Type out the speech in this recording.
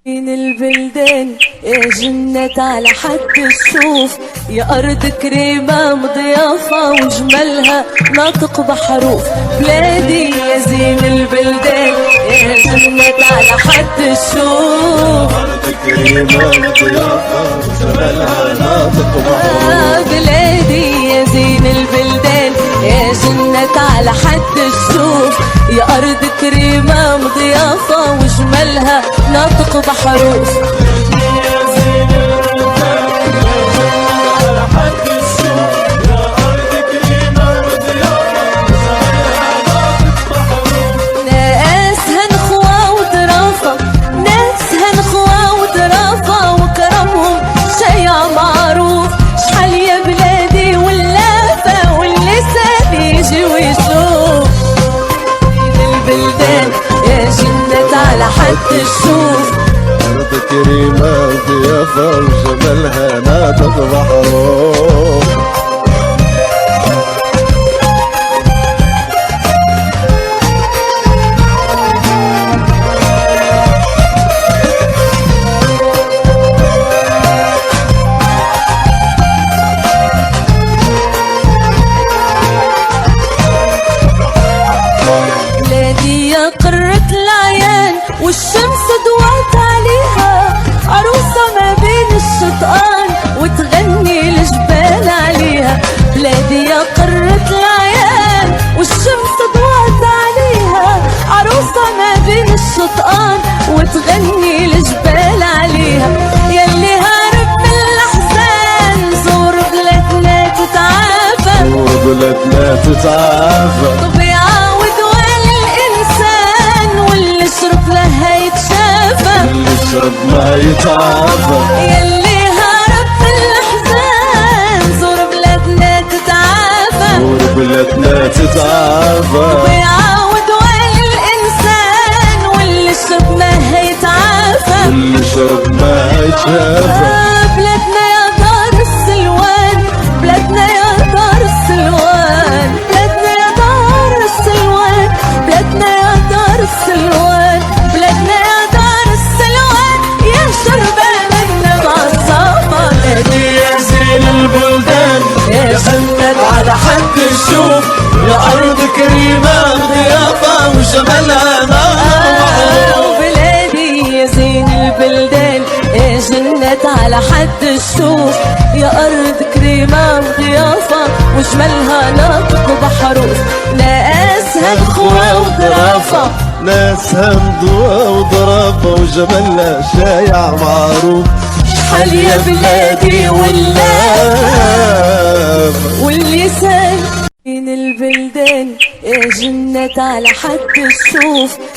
من البلدان يا جنة على حد الشوف، يا أرض كريمة مضيافة وجمالها ناطق بحروف. بلادي يا زين البلدان يا جنة على حد الشوف، أرض كريمة مضيافة وجمالها ناطق بحروف. بلادي يا زين البلدان يا جنة على حد الشوف، يا أرض كريمة مضيافة وجمالها ناطق بحروف. حد الشوف أرض كريمة ضيافة وجمالها ناطق بحروف. بلادي يا قرة العيان والشمس ضوت عليها، عروسة ما بين الشطآن وتغني الجبال عليها. بلادي يا قرة العيان والشمس ضوت عليها، عروسة ما بين الشطآن وتغني الجبال عليها. يلي هارب من الأحزان زور بلادنا تتعافى، زور بلادنا تتعافى. اللي يشرب ما يتعافى. يلي هارب من الأحزان زور بلادنا تتعافى، زور بلادنا تتعافى. ويعاود وين الإنسان واللي يشرب ما هيتعافى، واللي يشرب ما يتعافى. بلادنا يا دار السلوان، بلادنا يا دار السلوان، بلادنا يا دار السلوان، بلادنا يا دار السلوان، بلادنا يا دار السلوان يا شربان النبع الصافى. بلادي يا زين البلدان يا جنة على حد الشوف، يا أرض كريمة ضيافة وجمالها ناطق. بلادي يا زين البلدان يا جنة على حد الشوف، يا أرض كريمة وضيافة وجمالها ناطق بحروف. ناسها نخوة وظرافة، ناسها نضوى وضرافة وجمالها شايع معروف. شحال يا بلادي واللسان من البلدان يا جنة على حد الشوف،